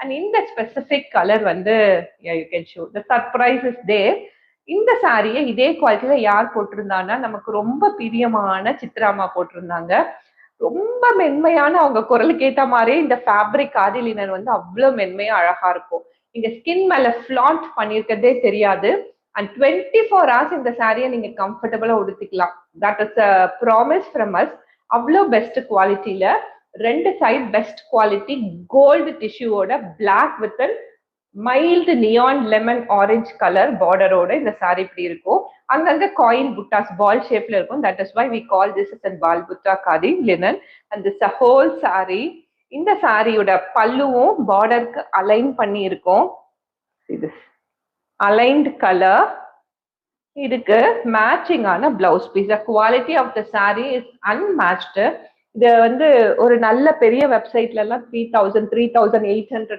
And இந்த specific colour வந்து you can show the surprise is there. இந்த சாரியை இதே குவாலிட்டியில யார் போட்டிருந்தாங்கன்னா நமக்கு ரொம்ப பிரியமான சித்ராமா போட்டிருந்தாங்க. ரொம்ப மென்மையான அவங்க குரலுக்கு ஏற்ற மாதிரியே இந்த ஃபேப்ரிக் ஆதிலினர் வந்து அவ்வளவு மென்மையா அழகா இருக்கும். நீங்க ஸ்கின் மேல ஃபிளாண்ட் பண்ணியிருக்கிறதே தெரியாது. அண்ட் 24 hours இந்த சாரியை நீங்க கம்ஃபர்டபுளா உடுத்திக்கலாம். That is a promise from us. அவ்வளோ பெஸ்ட் குவாலிட்டியில ரெண்டு சைட் பெஸ்ட் குவாலிட்டி கோல்டு டிஷ்யூவோட black with mild neon lemon orange colour பார்டரோட இந்த சாரி இப்படி இருக்கும். அங்கங்க காயின் புட்டாஸ் பால் ஷேப்ல இருக்கும். That is why we call this is and ball butta khadi linen and this a whole sari. இந்த சாரியோட பல்லுவும் பார்டருக்கு அலைன் பண்ணி இருக்கும். இது அலைன்ட் கலர், இதுக்கு மேட்சிங்கான blouse piece. The quality of the sari is unmatched. இது வந்து ஒரு நல்ல பெரிய வெப்சைட்ல எல்லாம் 3,000 3,800